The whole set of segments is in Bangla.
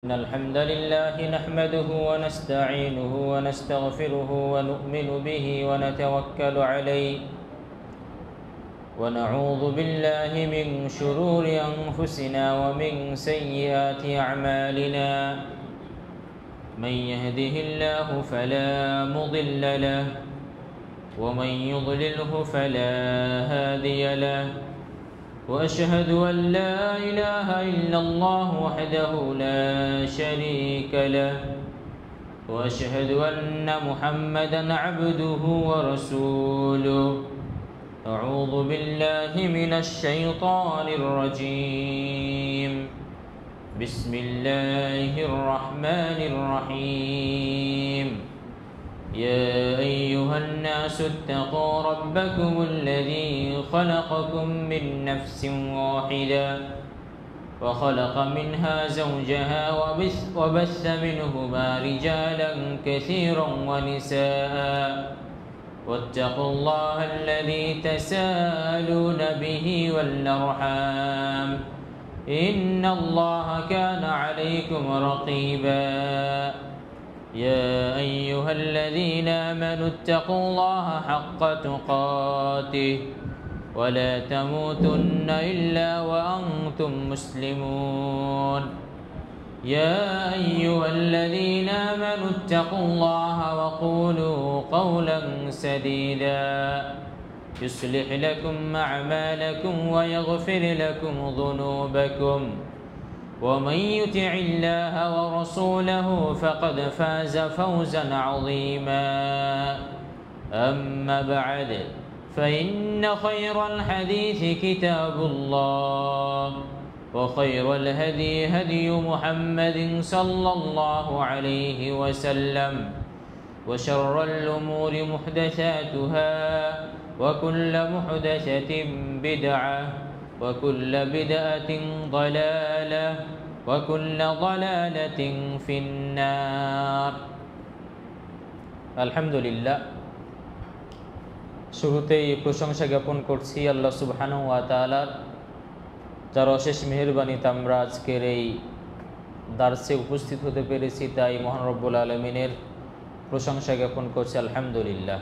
إن الحمد لله نحمده ونستعينه ونستغفره ونؤمن به ونتوكل عليه ونعوذ بالله من شرور أنفسنا ومن سيئات أعمالنا من يهده الله فلا مضل له ومن يضلله فلا هادي له وأشهد أن لا إله إلا الله وحده لا شريك له وأشهد أن محمدا عبده ورسوله أعوذ بالله من الشيطان الرجيم بسم الله الرحمن الرحيم يا أيها الناس اتقوا ربكم الذي خلقكم من نفس واحدة وخلق منها زوجها وبث منهما رجالا كثيرا ونساء واتقوا الله الذي تساءلون به والأرحام إن الله كان عليكم رقيبا يا أيها الذين آمنوا اتقوا الله حق تقاته ولا تموتن إلا وأنتم مسلمون يا أيها الذين آمنوا اتقوا الله وقولوا قولا سديدا يصلح لكم أعمالكم ويغفر لكم ذنوبكم ومن يطع الله ورسوله فقد فاز فوزا عظيما أما بعد فإن خير الحديث كتاب الله وخير الهدي هدي محمد صلى الله عليه وسلم وشر الأمور محدثاتها وكل محدثة بدعة وكل بدعة ضلالة وكل ضلالة في النار الحمد لله শুরুতেই প্রশংসা জ্ঞাপন করছি আল্লাহ সুবহানাহু ওয়া তাআলার, যার অশেষ মেহেরবানিতে আমরা আজকের এই দার্সে উপস্থিত হতে পেরেছি, তাই মহান রব্বুল আলামিনের প্রশংসা জ্ঞাপন করছি আলহামদুলিল্লাহ।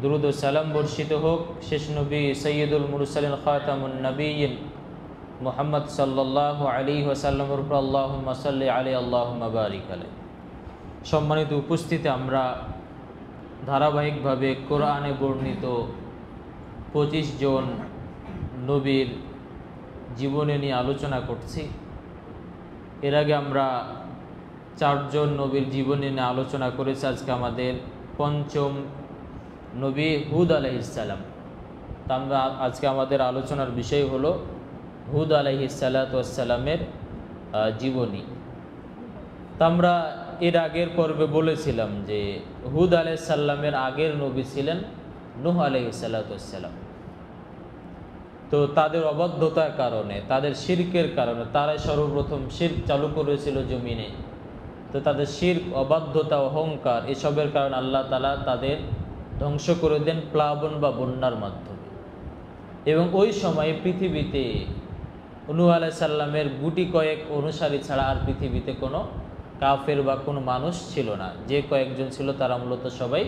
দুরুদ ও সালাম বর্ষিত হোক শেষ নবী সৈয়দুল মুরসালিন খাতামুন নবিয়্যিন মুহাম্মদ সাল্লাল্লাহু আলাইহি ওয়াসাল্লামের উপর। আল্লাহুম্মা সাল্লি আলাইহি আল্লাহুম্মা বারিক আলাইহি। সম্মানিত উপস্থিতি, আমরা ধারাবাহিকভাবে কোরআনে বর্ণিত 25 জন নবীর জীবনে নিয়ে আলোচনা করছি। এর আগে আমরা 4 জন নবীর জীবনে নিয়ে আলোচনা করেছি। আজকে আমাদের পঞ্চম নবী হুদ আলাইহিস সালাম। তা আমরা আজকে আমাদের আলোচনার বিষয় হলো হুদ আলাইহিস সালাতু ওয়াস সালামের জীবনী। তা আমরা এর আগের পর্বে বলেছিলাম যে হুদ আলাইহিস সালামের আগের নবী ছিলেন নূহ আলাইহিস সালাতু ওয়াস সালাম। তো তাদের অবাধ্যতার কারণে, তাদের শিরকের কারণে, তারাই সর্বপ্রথম শিরক চালু করেছিল জমিনে। তো তাদের শিরক, অবাধ্যতা, অহংকার এসবের কারণে আল্লাহ তাআলা তাদের ধ্বংস করে দেন প্লাবন বা বন্যার মাধ্যমে। এবং ওই সময়ে পৃথিবীতে নূহ আলাইহিস সালামের গুটি কয়েক অনুসারী ছাড়া আর পৃথিবীতে কোনো কাফের বা কোনো মানুষ ছিল না। যে কয়েকজন ছিল তারা মূলত সবাই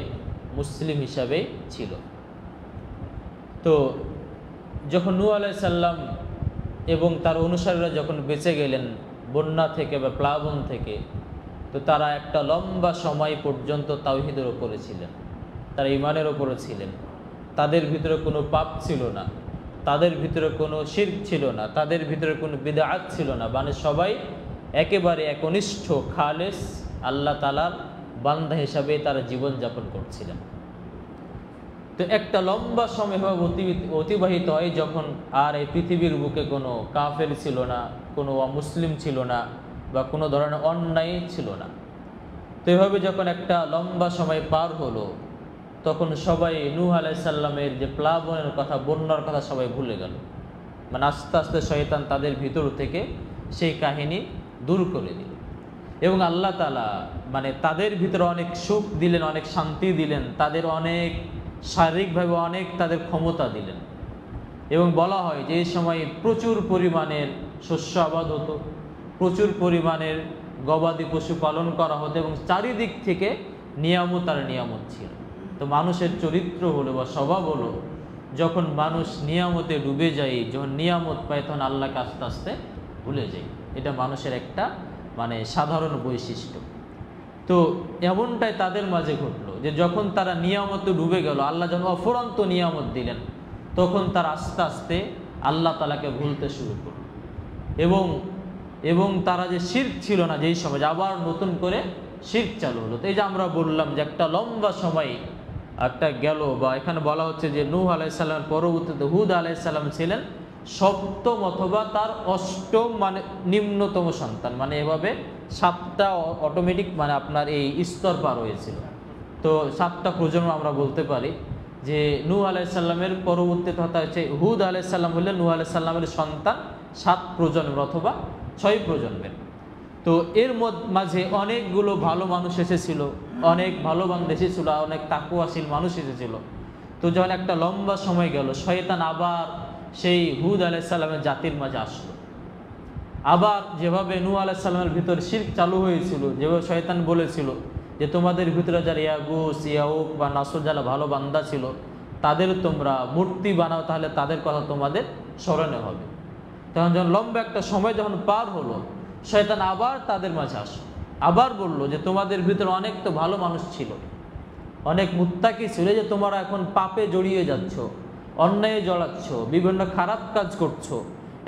মুসলিম হিসাবেই ছিল। তো যখন নূহ আলাইহিস সালাম এবং তার অনুসারীরা যখন বেঁচে গেলেন বন্যা থেকে বা প্লাবন থেকে, তো তারা একটা লম্বা সময় পর্যন্ত তাওহীদের ওপরে ছিলেন, তারা ঈমানের ওপরে ছিলেন। তাদের ভিতরে কোনো পাপ ছিল না, তাদের ভিতরে কোনো শিরক ছিল না, তাদের ভিতরে কোনো বিদআত ছিল না। মানে সবাই একেবারে একনিষ্ঠ খালেস আল্লাহ তাআলার বান্দা হিসাবে তারা জীবনযাপন করছিলেন। তো একটা লম্বা সময় অতিবাহিত হয় যখন আর এই পৃথিবীর বুকে কোনো কাফের ছিল না, কোনো অমুসলিম ছিল না, বা কোনো ধরনের অন্যায় ছিল না। তো এভাবে যখন একটা লম্বা সময় পার হলো, তখন সবাই নূহ আলাইহিস সালামের যে প্লাবনের কথা, বন্যার কথা সবাই ভুলে গেল। মানে আস্তে আস্তে শয়তান তাদের ভিতর থেকে সেই কাহিনী দূর করে দিল। এবং আল্লাহ তাআলা মানে তাদের ভিতরে অনেক সুখ দিলেন, অনেক শান্তি দিলেন, তাদের অনেক শারীরিকভাবে অনেক তাদের ক্ষমতা দিলেন। এবং বলা হয় যে এই সময় প্রচুর পরিমাণের শস্য আবাদ হতো প্রচুর পরিমাণের গবাদি পশু পালন করা হতো এবং চারিদিক থেকে নিয়ামত আর নিয়ামত ছিল। তো মানুষের চরিত্র হলো বা স্বভাব হলো, যখন মানুষ নিয়ামতে ডুবে যায়, যখন নিয়ামত পায়, তখন আল্লাহকে আস্তে আস্তে ভুলে যায়। এটা মানুষের একটা মানে সাধারণ বৈশিষ্ট্য। তো এমনটাই তাদের মাঝে ঘটলো যে যখন তারা নিয়ামতে ডুবে গেল, আল্লাহ যখন অফুরন্ত নিয়ামত দিলেন, তখন তারা আস্তে আস্তে আল্লাহ তাআলাকে ভুলতে শুরু করলো। এবং তারা যে শিরক ছিল না যেই সময়, আবার নতুন করে শিরক চালু হলো। তো এই যে আমরা বললাম যে একটা লম্বা সময় একটা গেল, বা এখানে বলা হচ্ছে যে নূহ আলাইহিস সালামের পরবর্তীতে হুদ আলাইহিস সালাম ছিলেন সপ্তম অথবা তার অষ্টম মানে নিম্নতম সন্তান, মানে এভাবে 7টা অটোমেটিক মানে আপনার এই স্তর পার হয়েছিল। তো 7টা প্রজন্ম আমরা বলতে পারি যে নূহ আলাইহিস সালামের পরবর্তীতে হচ্ছে হুদ আলাইহিস সালাম হলেন নূহ আলাইহিস সালামের সন্তান 7 প্রজন্মের অথবা 6 প্রজন্মের। তো এর মাঝে অনেকগুলো ভালো মানুষ এসেছিল, অনেক ভালো বান্দা এসেছিল, অনেক তাকওয়াশীল মানুষ এসেছিল। তো যখন একটা লম্বা সময় গেল, শয়তান আবার সেই হুদ আলাইহিস সালামের জাতির মাঝে আসলো। আবার যেভাবে নূহ আলাইহিস সালামের ভিতরে শিরক চালু হয়েছিল, যেভাবে শয়তান বলেছিল যে তোমাদের ভিতরে যারা ইয়াগুস ইয়াউক বা নাসর যারা ভালো বান্দা ছিল, তাদের তোমরা মূর্তি বানাও, তাহলে তাদের কথা তোমাদের স্মরণে হবে। তখন যখন লম্বা একটা সময় যখন পার হলো, শয়তান আবার তাদের মাঝে আসলো, আবার বলল যে তোমাদের ভিতরে অনেক তো ভালো মানুষ ছিল, অনেক মুত্তাকি ছিল, যে তোমরা এখন পাপে জড়িয়ে যাচ্ছ, অন্যায়ে জড়াচ্ছ, বিভিন্ন খারাপ কাজ করছো।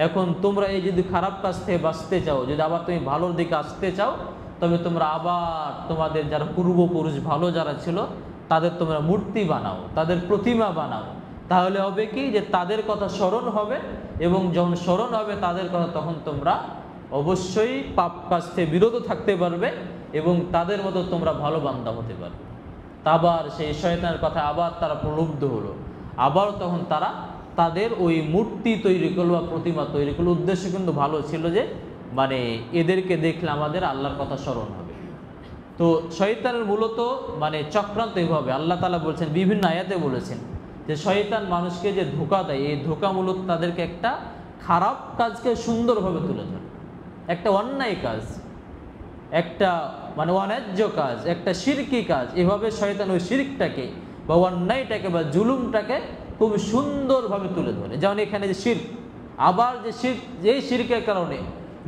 এখন তোমরা এই যদি খারাপ কাজ থেকে বাঁচতে চাও, যদি আবার তুমি ভালোর দিকে আসতে চাও, তবে তোমরা আবার তোমাদের যারা পূর্বপুরুষ ভালো যারা ছিল তাদের তোমরা মূর্তি বানাও, তাদের প্রতিমা বানাও। তাহলে হবে কি যে তাদের কথা স্মরণ হবে, এবং যখন স্মরণ হবে তাদের কথা, তখন তোমরা অবশ্যই পাপ কাজ থেকে বিরত থাকতে পারবে এবং তাদের মতো তোমরা ভালো বান্দা হতে পারবে। আবার সেই শয়তানের কথা আবার তারা প্রলুব্ধ হলো, আবার তখন তারা তাদের ওই মূর্তি তৈরি করলো বা প্রতিমা তৈরি করলো। উদ্দেশ্য কিন্তু ভালো ছিল যে মানে এদেরকে দেখলে আমাদের আল্লাহর কথা স্মরণ হবে। তো শয়তানের মূলত মানে চক্রান্ত এইভাবে আল্লাহ তাআলা বলছেন, বিভিন্ন আয়াতে বলেছেন যে শয়তান মানুষকে যে ধোঁকা দেয়, এই ধোঁকা মূলত তাদেরকে একটা খারাপ কাজকে সুন্দরভাবে তুলে ধরে, একটা অন্যায় কাজ, একটা মানে অন্যায্য কাজ, একটা শিরকি কাজ, এভাবে শয়তান ওই শিরকটাকে বা অন্যায়টাকে বা জুলুমটাকে খুব সুন্দরভাবে তুলে ধরে। যেমন এখানে যে শিরক, আবার যে শিরক, যেই শিরকের কারণে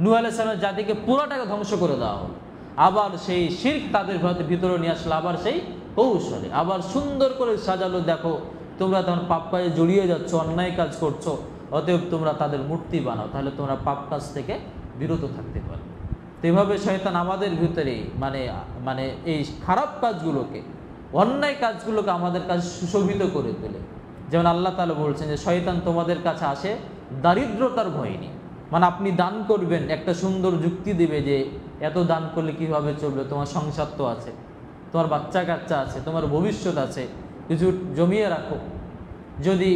নূহ আলাইহিস সালামের জাতিকে পুরোটাকে ধ্বংস করে দেওয়া হলো, আবার সেই শিরক তাদের ভিতরে নিয়ে আসলো, আবার সেই কৌশলে আবার সুন্দর করে সাজালো, দেখো তোমরা তখন পাপ কাজে জড়িয়ে যাচ্ছ, অন্যায় কাজ করছো, অতএব তোমরা তাদের মূর্তি বানাও, তাহলে তোমরা পাপ কাজ থেকে বিরত থাকতে পারবে। তো এভাবে শয়তান আমাদের ভিতরে মানে মানে এই খারাপ কাজগুলোকে, অন্যায় কাজগুলোকে আমাদের কাছে সুশোভিত করে তোলে। যেমন আল্লাহ তাআলা বলছেন যে শয়তান তোমাদের কাছে আসে দারিদ্রতার ভয় নিয়ে, মানে আপনি দান করবেন, একটা সুন্দর যুক্তি দিবে যে এত দান করলে কীভাবে চলবে, তোমার সংসার তো আছে, তোমার বাচ্চা কাচ্চা আছে, তোমার ভবিষ্যৎ আছে, কিছু জমিয়ে রাখো। যদি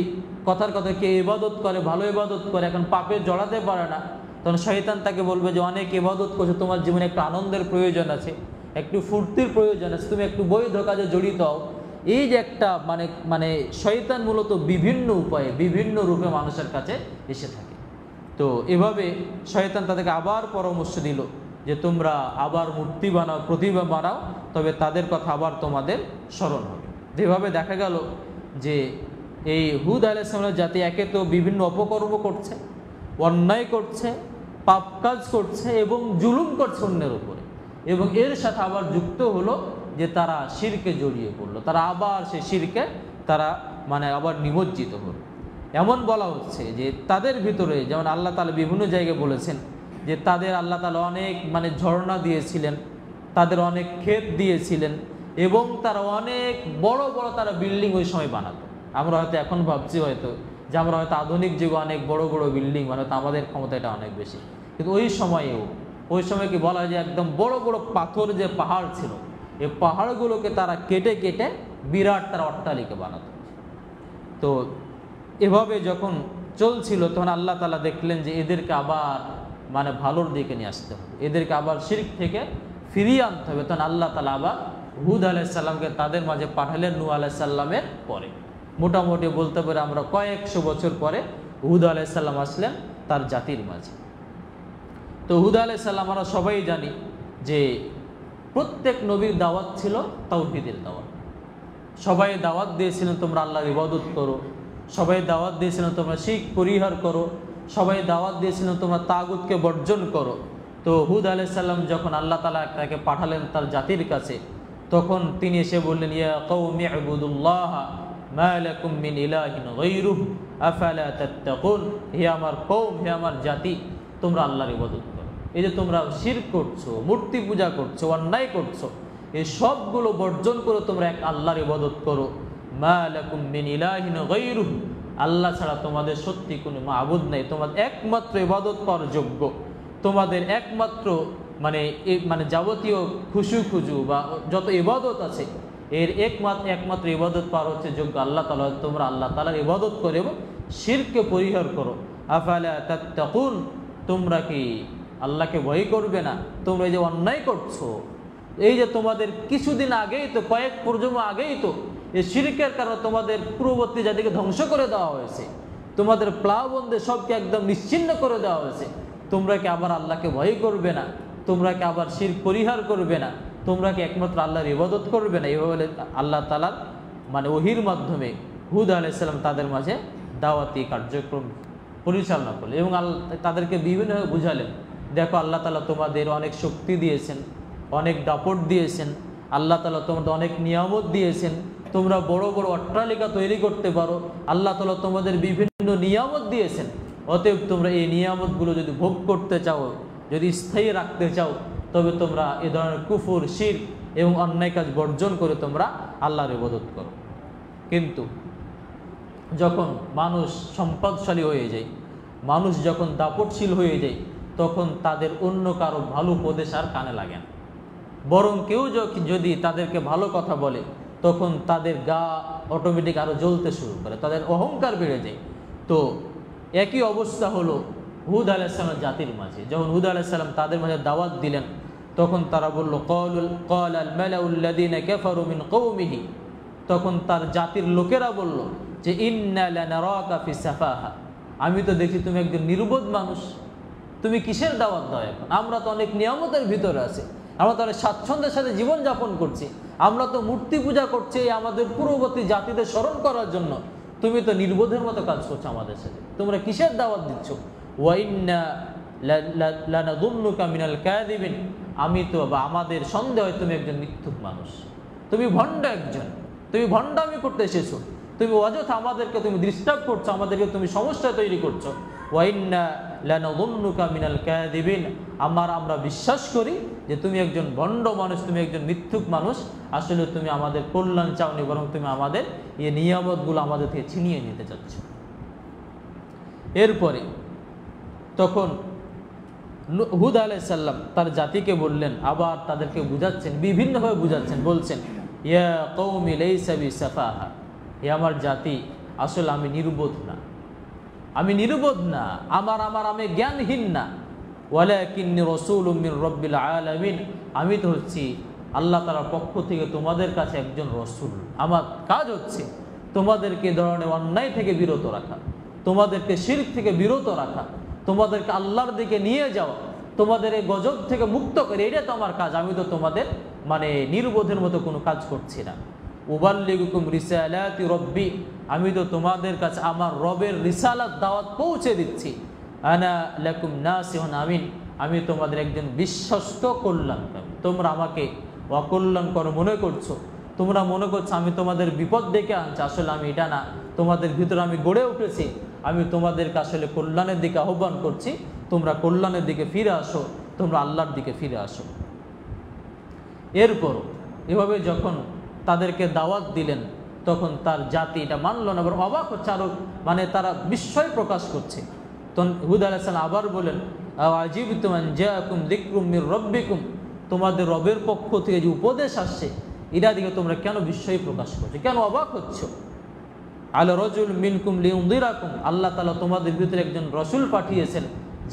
কথার কথা কে ইবাদত করে, ভালো ইবাদত করে, এখন পাপে জড়াতে পারে না, তখন শয়তান তাকে বলবে যে অনেক ইবাদত করছে, তোমার জীবনে একটু আনন্দের প্রয়োজন আছে, একটু ফুর্তির প্রয়োজন আছে, তুমি একটু বৈধ কাজে জড়িত হও। এই যে একটা মানে মানে শয়তান মূলত বিভিন্ন উপায়ে বিভিন্ন রূপে মানুষের কাছে এসে থাকে। তো এভাবে শয়তান তাদেরকে আবার পরামর্শ দিল যে তোমরা আবার মূর্তি বানাও, প্রতিমা বানাও, তবে তাদের কথা আবার তোমাদের স্মরণ হবে। যেভাবে দেখা গেল যে এই হুদ আলাইহিস সালামের জাতি একে তো বিভিন্ন অপকর্ম করছে, অন্যায় করছে, পাপ কাজ করছে এবং জুলুম করছে অন্যের উপরে, এবং এর সাথে আবার যুক্ত হলো যে তারা শিরকে জড়িয়ে পড়লো, তারা আবার সেই শিরকে তারা মানে আবার নিমজ্জিত হলো। এমন বলা হচ্ছে যে তাদের ভিতরে, যেমন আল্লাহ তাআলা বিভিন্ন জায়গায় বলেছেন যে তাদের আল্লাহ তাআলা অনেক মানে ঝর্ণা দিয়েছিলেন, তাদের অনেক ক্ষেত দিয়েছিলেন, এবং তারা অনেক বড় বড় তারা বিল্ডিং ওই সময় বানাতো। আমরা হয়তো এখন ভাবছি হয়তো যে আমরা হয়তো আধুনিক যুগে অনেক বড় বড় বিল্ডিং বানাতো, আমাদের ক্ষমতা এটা অনেক বেশি, কিন্তু ওই সময় কি বলা হয় যে একদম বড় বড় পাথর যে পাহাড় ছিল, এই পাহাড়গুলোকে তারা কেটে কেটে বিরাট তারা অট্টালিকা বানাতো। তো এভাবে যখন চলছিল, তখন আল্লাহ তাআলা দেখলেন যে এদেরকে আবার মানে ভালোর দিকে নিয়ে আসতে হবে, এদেরকে আবার শিরক থেকে ফিরিয়ে আনতে হবে। তখন আল্লাহ তাআলা আবার হুদ আলাইহিস সালামকে তাদের মাঝে পাঠালেন নূহ আলাইহিস সালামের পরে। মোটামুটি বলতে পারি আমরা কয়েকশো বছর পরে হুদ আলাইহিস সালাম আসলেন তার জাতির মাঝে। তো হুদ আলাইহিস সালাম আমরা সবাই জানি যে প্রত্যেক নবীর দাওয়াত ছিল তাওহীদের দাওয়াত। সবাই দাওয়াত দিয়েছিলেন তোমরা আল্লাহর ইবাদত করো, সবাই দাওয়াত দিয়েছিলেন তোমরা শিরক পরিহার করো, সবাই দাওয়াত দিয়েছিলেন তোমরা তাগুতকে বর্জন করো। তো হুদ আলাইহিস সালাম যখন আল্লাহ তাআলা তাকে পাঠালেন তার জাতির কাছে, তখন তিনি এসে বললেন, ইয়া কওমি ইবুদুল্লাহ মা লাকুম মিন ইলাহিন গায়রুহু আফালা তাত্তাকুন, হে আমার কওম, হে আমার জাতি, তোমরা আল্লাহর ইবাদত করো। এই যে তোমরা শিরক করছো, মূর্তি পূজা করছো, অন্যায় করছো, এই সবগুলো বর্জন করে তোমরা এক আল্লাহর ইবাদত করো। মা লাকুম মিন ইলাহিন গায়রুহু, আল্লাহ ছাড়া তোমাদের সত্যি কোনো মাবুদ নাই, তোমাদের একমাত্র ইবাদত করার যোগ্য, তোমাদের একমাত্র মানে যাবতীয় খুশু বা যত ইবাদত আছে এর একমাত্র ইবাদত পাওয়ার হচ্ছে যোগ্য আল্লাহ তাআলা। তোমরা আল্লাহ তাআলার ইবাদত করো এবং শিরককে পরিহার করো। আফালা তাত্তাকুন, তোমরা কি আল্লাহকে ভয় করবে না? তোমরা এই যে অন্যায় করছো, এই যে তোমাদের কিছুদিন আগেই তো, কয়েক প্রজন্ম আগেই তো এই শিরকের কারণে তোমাদের পূর্ববর্তী জাতিকে ধ্বংস করে দেওয়া হয়েছে, তোমাদের প্লাবন্ধে সবকে একদম নিশ্চিহ্ন করে দেওয়া হয়েছে। তোমরা কি আবার আল্লাহকে ভয় করবে না? তোমরা কি আবার শিরক পরিহার করবে না? তোমরা কি একমাত্র আল্লাহর ইবাদত করবে না? এইভাবে আল্লাহ তাআলার ওহীর মাধ্যমে হুদ আলাইহিস সালাম তাদের মাঝে দাওয়াতি কার্যক্রম পরিচালনা করলেন এবং তাদেরকে বিভিন্নভাবে বুঝালেন, দেখো আল্লাহ তাআলা তোমাদের অনেক শক্তি দিয়েছেন, অনেক দাপট দিয়েছেন, আল্লাহ তাআলা তোমাদের অনেক নিয়ামত দিয়েছেন, তোমরা বড় বড় অট্টালিকা তৈরি করতে পারো, আল্লাহ তাআলা তোমাদের বিভিন্ন নিয়ামত দিয়েছেন। অতএব তোমরা এই নিয়ামতগুলো যদি ভোগ করতে চাও, যদি স্থায়ী রাখতে চাও, তবে তোমরা এ ধরনের কুফর, শিরক এবং অন্যায় কাজ বর্জন করে তোমরা আল্লাহর ইবাদত করো। কিন্তু যখন মানুষ সম্পদশালী হয়ে যায়, মানুষ যখন দাপটশীল হয়ে যায়, তখন তাদের অন্য কারো ভালো উপদেশ আর কানে লাগে না। বরং কেউ যদি তাদেরকে ভালো কথা বলে, তখন তাদের গা অটোমেটিক আরও জ্বলতে শুরু করে, তাদের অহংকার বেড়ে যায়। তো একই অবস্থা হলো হুদ আলাইহিস সালামের জাতির মাঝে। যখন হুদ আলাইহিস সালাম তাদের মাঝে দাওয়াত দিলেন, তখন তারা বলল, ক্বালাল মালাউল্লাযীনা কাফারু মিন কওমিহি, তখন তার জাতির লোকেরা বলল যে ইন্না লানারাকা ফি সাফাহা, আমি তো দেখি তুমি একজন নির্বোধ মানুষ, তুমি কিসের দাওয়াত দাও এখন? আমরা তো অনেক নিয়ামতের ভিতরে আছি, আমরা তো অনেক স্বাচ্ছন্দ্যের সাথে জীবনযাপন করছি, আমরা তো মূর্তি পূজা করছি আমাদের পূর্ববর্তী জাতিদের স্মরণ করার জন্য, তুমি তো নির্বোধের মতো কাজ করছো আমাদের সাথে, তোমরা কিসের দাওয়াত দিচ্ছ? ওয়া ইন্না লানাযুন্নুকা মিনাল কাযিবিন, আমি তো বা আমাদের সন্দেহ হয় তুমি একজন মিথ্যুক মানুষ, তুমি ভণ্ড একজন, তুমি ভণ্ডামি করতে এসেছো, তুমি অযথা আমাদেরকে তুমি ডিস্টার্ব করছো, আমাদেরকে তুমি সমস্যা তৈরি করছো। ওয়া ইন্না লানাযুন্নুকা মিনাল কাযিবিন, আমরা বিশ্বাস করি যে তুমি একজন ভণ্ড মানুষ, তুমি একজন মিথ্যুক মানুষ, আসলে তুমি আমাদের কল্যাণ চাওনি, বরং তুমি আমাদের এই নিয়ামতগুলো আমাদের থেকে ছিনিয়ে নিতে চাচ্ছ। এরপরে তখন হুদ আলাইহিস সালাম তার জাতিকে বললেন, আবার তাদেরকে বুঝাচ্ছেন, বিভিন্নভাবে বুঝাচ্ছেন, বলছেন, ইয়া কওমি লাইসা বিসাফাহা, হে আমার জাতি, আসলে আমি নির্বোধ না, আমি নির্বোধ না, আমি জ্ঞানহীন না, ওয়ালাকিন্নী রাসূলুম মির রাব্বিল আলামিন, আমি তো হচ্ছি আল্লাহ তাআলার পক্ষ থেকে তোমাদের কাছে একজন রসুল। আমার কাজ হচ্ছে তোমাদেরকে ধরনের অন্যায় থেকে বিরত রাখা, তোমাদেরকে শিরক থেকে বিরত রাখা, তোমাদেরকে আল্লাহর দিকে নিয়ে যাওয়া, তোমাদের এই গজব থেকে মুক্ত করে, এটা তো আমার কাজ। আমি তো তোমাদের নির্বোধের মতো কোনো কাজ করছি না। উবাল্লিগুকুম রিসালাতি রব্বি, আমি তো তোমাদের কাছে আমার রবের রিসালাত দাওয়াত পৌঁছে দিচ্ছি। আনা লাকুম নাসিহুন আমিন, আমি তোমাদের একজন বিশ্বস্ত কল্যাণকারী। তোমরা আমাকে অকল্যাণকর মনে করছো, তোমরা মনে করছো আমি তোমাদের বিপদ ডেকে আনছি, আসলে আমি এটা না, তোমাদের ভিতরে আমি গড়ে উঠেছি, আমি তোমাদেরকে আসলে কল্যাণের দিকে আহ্বান করছি, তোমরা কল্যাণের দিকে ফিরে আসো, তোমরা আল্লাহর দিকে ফিরে আসো। এরপর এভাবে যখন তাদেরকে দাওয়াত দিলেন, তখন তার জাতি এটা মানল না, বরং অবাক হচ্ছে, আরো তারা বিস্ময় প্রকাশ করছে। তখন হুদ আলাইহিস সালাম আবার বলেন, আজিবতুম আন জাআকুম যিকরুম মির রাব্বিকুম, তোমাদের রবের পক্ষ থেকে যে উপদেশ আসছে, এটা দিকে তোমরা কেন বিস্ময় প্রকাশ করছো, কেন অবাক হচ্ছ? আলা রাজুল মিনকুম লিউনযিরাকুম, আল্লাহ তাআলা তোমাদের ভিতরে একজন রাসূল পাঠিয়েছেন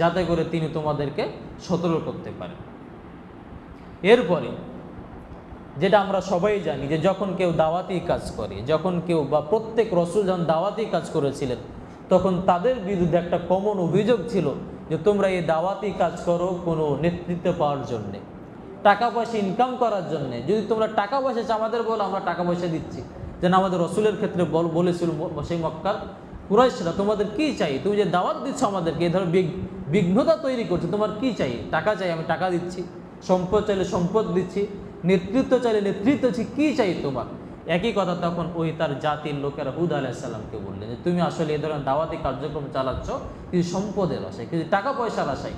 যাতে করে তিনি তোমাদেরকে সতর্ক করতে পারেন। এরপরে যেটা আমরা সবাই জানি যে যখন কেউ দাওয়াতি কাজ করে, যখন কেউ বা প্রত্যেক রাসূল যখন দাওয়াতি কাজ করেছিলেন, তখন তাদের বিরুদ্ধে একটা কমন অভিযোগ ছিল যে তোমরা এই দাওয়াতি কাজ করো কোনো নেতৃত্ব পাওয়ার জন্যে, টাকা পয়সা ইনকাম করার জন্যে। যদি তোমরা টাকা পয়সা চাও আমাদের বলো, আমরা টাকা পয়সা দিচ্ছি। যেন আমাদের রসুলের ক্ষেত্রে বলেছিল সেই মক্কার কুরাইশরা, তোমাদের কি চাই? তুমি যে দাওয়াত দিচ্ছ আমাদেরকে, এই ধরো বিঘ্নতা তৈরি করছো, তোমার কি চাই? টাকা চাই, আমি টাকা দিচ্ছি। সম্পদ চাইলে সম্পদ দিচ্ছি, নেতৃত্ব চাইলে নেতৃত্ব দিচ্ছি, কি চাই তোমার? একই কথা তখন ওই তার জাতির লোকেরা হুদ আলাইহিস সালামকে বললেন যে তুমি আসলে এই ধরনের দাওয়াতি কার্যক্রম চালাচ্ছ কিছু সম্পদের আশায়, কিছু টাকা পয়সার আশায়।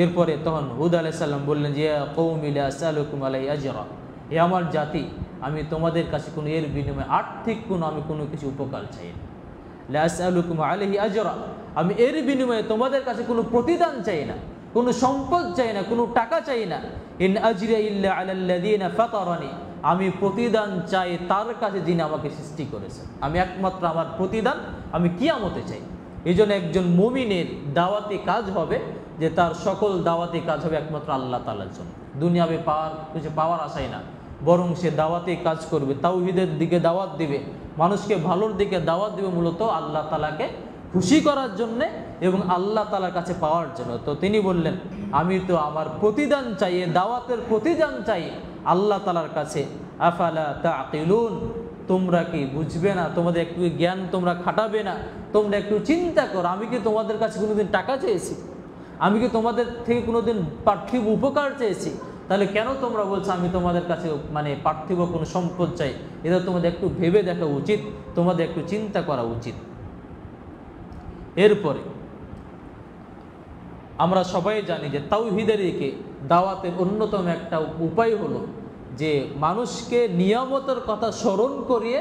এরপরে তখন হুদ আলাইহিস সালাম বললেন যে কওমি লা আসআলুকুম আলাইহি আজরা, হে আমার জাতি, আমি তোমাদের কাছে কোনো এর বিনিময়ে আর্থিক আমি কোনো কিছু উপকার চাই না। লা আসআলুকুম আলাইহি আজরা, আমি এর বিনিময়ে তোমাদের কাছে কোনো প্রতিদান চাই না, কোনো সম্পদ চাই না, কোনো টাকা চাই না। ইন আজরিয়া ইল্লা আলাল্লাযিনা ফাতারানি, আমি প্রতিদান চাই তার কাছে যিনি আমাকে সৃষ্টি করেছেন। আমি একমাত্র আমার প্রতিদান আমি কিয়ামতে চাই। এই জন্য একজন মুমিনের দাওয়াতি কাজ হবে যে তার সকল দাওয়াতি কাজ হবে একমাত্র আল্লাহ তাআলার জন্য, দুনিয়াবে কিছু পাওয়ার আশায় না, বরং সে দাওয়াতি কাজ করবে, তাওহীদের দিকে দাওয়াত দিবে, মানুষকে ভালোর দিকে দাওয়াত দিবে, মূলত আল্লাহ তাআলাকে খুশি করার জন্যে এবং আল্লাহ তাআলার কাছে পাওয়ার জন্য। তো তিনি বললেন আমি তো আমার প্রতিদান চাই, দাওয়াতের প্রতিদান চাই আল্লাহ তাআলার কাছে। আফালা তাকিলুন, তোমরা কি বুঝবে না? তোমাদের একটু জ্ঞান তোমরা খাটাবে না? তোমরা একটু চিন্তা করো, আমি কি তোমাদের কাছে কোনোদিন টাকা চেয়েছি? আমি কি তোমাদের থেকে কোনোদিন পার্থিব উপকার চেয়েছি? তাহলে কেন তোমরা বলছো আমি তোমাদের কাছে পার্থিব কোনো সম্পদ চাই? এটা তোমাদের একটু ভেবে দেখা উচিত, তোমাদের একটু চিন্তা করা উচিত। এরপরে আমরা সবাই জানি যে তাওহীদের দিকে দাওয়াতের অন্যতম একটা উপায় হলো যে মানুষকে নিয়ামতের কথা স্মরণ করিয়ে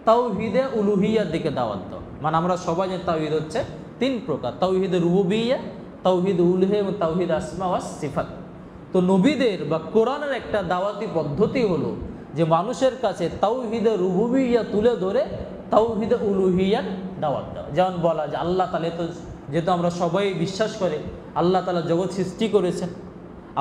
তাওহীদে উলুহিয়ার দিকে দাওয়াত দাও। আমরা সবাই জানি তাওহীদ হচ্ছে তিন প্রকার: তাওহীদে রুবুবিয়্যা, তাওহীদ উলুহিয়্যা এবং তাওহীদ আসমা ওয়াস সিফাত। তো নবীদের বা কোরআনের একটা দাওয়াতি পদ্ধতি হলো যে মানুষের কাছে তাওহীদে রুবুবিয়্যা তুলে ধরে তাওহীদে উলুহিয়্যার দাওয়াত দাও। যেমন বলা যে আল্লাহ তাআলা, তো যেহেতু আমরা সবাই বিশ্বাস করে আল্লাহ তাআলা জগৎ সৃষ্টি করেছেন,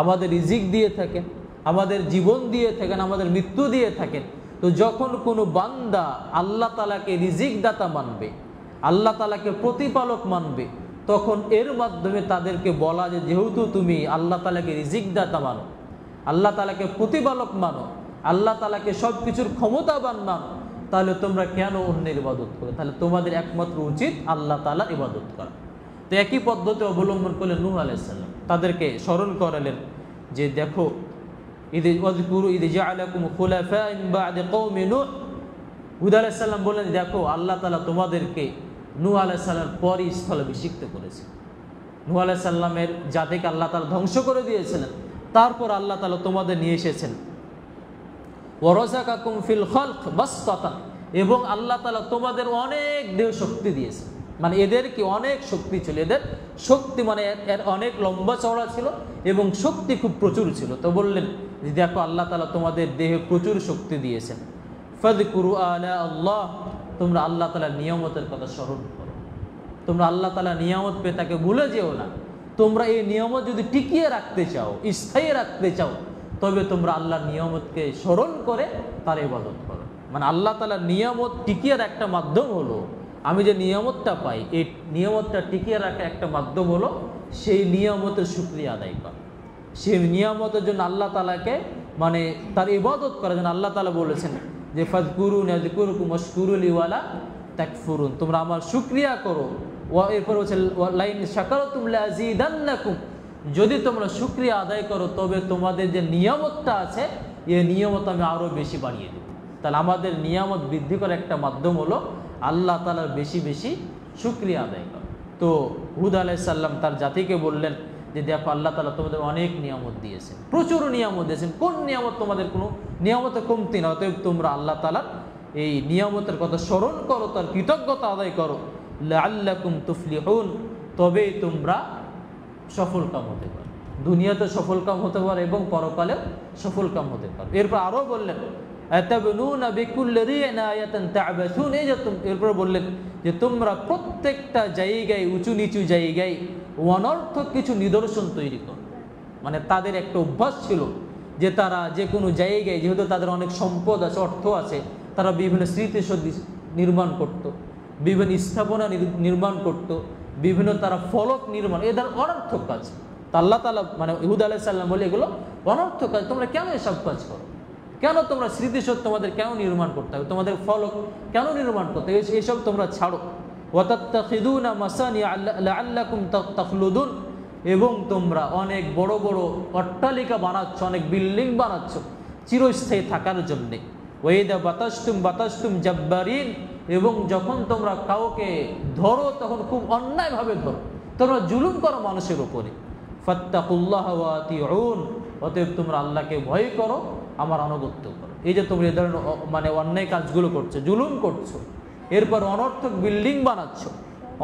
আমাদের রিজিক দিয়ে থাকেন, আমাদের জীবন দিয়ে থাকেন, আমাদের মৃত্যু দিয়ে থাকেন। তো যখন কোনো বান্দা আল্লাহ তাআলাকে রিজিক দাতা মানবে, আল্লাহ তাআলাকে প্রতিপালক মানবে, তখন এর মাধ্যমে তাদেরকে বলা যে যেহেতু তুমি আল্লাহ তাআলাকে রিজিক দাতা মানো, আল্লাহ তাআলাকে প্রতিপালক মানো, আল্লাহ তাআলাকে সব কিছুর ক্ষমতাবান মানো, তাহলে তোমরা কেন অন্যের ইবাদত করো? তাহলে তোমাদের একমাত্র উচিত আল্লাহ তাআলার ইবাদত করা। তো একই পদ্ধতি অবলম্বন করলেন নূহ আলাইহিস সালাম, তাদেরকে স্মরণ করালেন যে দেখো হুদ আলাইহিস সালাম বললেন দেখো আল্লাহ তাআলা তোমাদেরকে নূহ আলাইহিস সালামের পরই স্থলাভিষিক্ত করেছে। নূহ আলাইহিস সালামের জাতিকে আল্লাহ তাআলা ধ্বংস করে দিয়েছিলেন, তারপর আল্লাহ তাআলা তোমাদের নিয়ে এসেছেন ওয়ারাযাকাকুম ফিল খালক বাসতাতান, এবং আল্লাহ তাআলা তোমাদের অনেক দেহ শক্তি দিয়েছে। এদের কি অনেক শক্তি ছিল, এদের শক্তি এর অনেক লম্বা চওড়া ছিল এবং শক্তি খুব প্রচুর ছিল। তো বললেন যে দেখো আল্লাহ তাআলা তোমাদের দেহে প্রচুর শক্তি দিয়েছেন। ফাযকুরু আলা আল্লাহ, তোমরা আল্লাহ তাআলার নিয়ামতের কথা স্মরণ করো, তোমরা আল্লাহ তাআলার নিয়ামত পেয়ে তাকে ভুলে যেও না। তোমরা এই নিয়ামত যদি টিকিয়ে রাখতে চাও, স্থায়ী রাখতে চাও, তবে তোমরা আল্লাহর নিয়ামতকে স্মরণ করে তার ইবাদত করো। আল্লাহ তাআলার নিয়ামত টিকিয়ে রাখার একটা মাধ্যম হলো, আমি যে নিয়ামতটা পাই এই নিয়ামতটা টিকিয়ে রাখার একটা মাধ্যম হলো সেই নিয়ামতের শুকরিয়া আদায় করা, সেই নিয়ামতের জন্য আল্লাহ তাআলাকে তার ইবাদত করার জন্য আল্লাহ তাআলা বলেছেন যে ফাযকুরুনি আযকুরকুম ওয়াশকুরুলি ওয়ালা তাকফুরুন, তোমরা আমার শুকরিয়া করো। এরপর হচ্ছে লাইন শাকারতুম লাযীদান্নাকুম, যদি তোমরা শুকরিয়া আদায় করো তবে তোমাদের যে নিয়ামতটা আছে এই নিয়ামত আমি আরও বেশি বাড়িয়ে দেব। তাহলে আমাদের নিয়ামত বৃদ্ধি করার একটা মাধ্যম হলো আল্লাহ তাআলার বেশি বেশি শুকরিয়া আদায় করা। তো হুদ আলাইহিস সালাম তার জাতিকে বললেন যে দেখো আল্লাহ তাআলা তোমাদের অনেক নিয়ামত দিয়েছেন, প্রচুর নিয়ামত দিয়েছেন, কোন নিয়ামত তোমাদের কোনো নিয়ামতের কমতি না, অতএব তোমরা আল্লাহ তাআলার এই নিয়ামতের কথা স্মরণ করো, তার কৃতজ্ঞতা আদায় করো। লাআল্লাকুম তুফলিহুন, তবেই তোমরা সফল কাম হতে পারো, দুনিয়াতে সফল কাম হতে পারো এবং পরকালে সফল কাম হতে পারো। এরপর আরও বললেন আতাবনুনা বিকুল্লি রি'ইন আয়াতান তা'বাসুন, এরপর বললেন যে তোমরা প্রত্যেকটা জায়গায় উঁচু নিচু জায়গায় অনর্থক কিছু নিদর্শন তৈরি করো। তাদের একটা অভ্যাস ছিল যে তারা যে কোনো জায়গায়, যেহেতু তাদের অনেক সম্পদ আছে, অর্থ আছে, তারা বিভিন্ন স্মৃতিসৌধ নির্মাণ করত, বিভিন্ন স্থাপনা নির্মাণ করত, বিভিন্ন তারা ফলক নির্মাণ, এদের অনর্থক কাজ। তা আল্লাহ তাআলা মানে হুদ আলাইহিস সালাম বলে এগুলো অনর্থক কাজ, তোমরা কেন এসব কাজ করো? কেন তোমরা স্মৃতিসৌধ তোমাদের কেন নির্মাণ করতে হবে? তোমাদের ফলক কেন নির্মাণ করতে হবে? এইসব তোমরা ছাড়ো। ওয়াতাত্তাখিদুনা মাসানিয়া লাআল্লাকুম তাখলুদুন, এবং তোমরা অনেক বড় বড় অট্টালিকা বানাচ্ছ, অনেক বিল্ডিং বানাচ্ছ চিরস্থায়ী থাকার জন্যে। ওয়াইদা বাতাসতুম জাব্বারিন, এবং যখন তোমরা কাউকে ধরো তখন খুব অন্যায়ভাবে ধরো, তোমরা জুলুম করো মানুষের উপরে। ফাত্তাকুল্লাহ ওয়া আতিউন, অতএব তোমরা আল্লাহকে ভয় করো, আমার আনুগত্য করো। এই যে তোমরা এ ধরনের মানে অন্যায় কাজগুলো করছো, জুলুম করছো, এরপর অনর্থক বিল্ডিং বানাচ্ছ,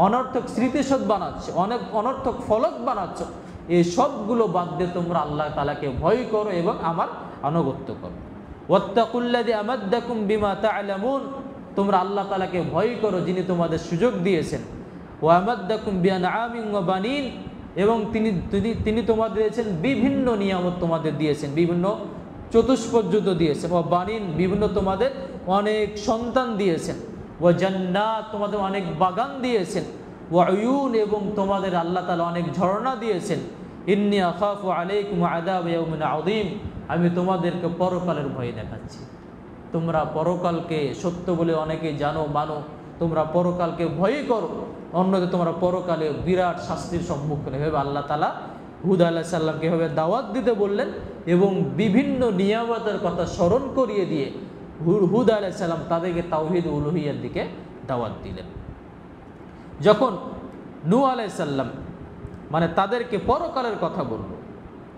অনর্থক স্মৃতিসৌধ বানাচ্ছ, অনেক অনর্থক ফলক বানাচ্ছ, এই সবগুলো বাদ দিয়ে তোমরা আল্লাহ তাআলাকে ভয় করো এবং আমার আনুগত্য করো। ওয়াত্তাকুল্লাযী আমাদ্দাকুম বিমা তা'লামুন, তোমরা আল্লাহ তাআলাকে ভয় করো যিনি তোমাদের সুযোগ দিয়েছেন। ওয়া আমাদ্দাকুম বিআনআমিন ওয়া বানিন, এবং তিনি তোমাদের দিয়েছেন বিভিন্ন নিয়ামত, তোমাদের দিয়েছেন বিভিন্ন চতুষ্পর্যুত দিয়েছেন। ওয়া বানিন, বিভিন্ন তোমাদের অনেক সন্তান দিয়েছেন। ওয়া জান্নাত, তোমাদের অনেক বাগান দিয়েছেন। ওয়া উয়ুন, এবং তোমাদের আল্লাহ তাআলা অনেক ঝর্ণা দিয়েছেন। ইন্নী আখাফু আলাইকুম আযাব ইয়াউমিন আযীম, আমি তোমাদেরকে পরকালের ভয় দেখাচ্ছি। তোমরা পরকালকে সত্য বলে অনেকেই জানো মানো, তোমরা পরকালকে ভয় করো, অন্যদের তোমরা পরকালে বিরাট শাস্তির সম্মুখীন। এভাবে আল্লাহ তাআলা হুদ আলাইহিস সালামকে এভাবে দাওয়াত দিতে বললেন এবং বিভিন্ন নিয়ামতের কথা স্মরণ করিয়ে দিয়ে হুদ আলাইহিস সালাম তাদেরকে তাওহীদ উলুহিয়ার দিকে দাওয়াত দিলেন। যখন নূহ আলাইহিস সালাম মানে তাদেরকে পরকালের কথা বলল,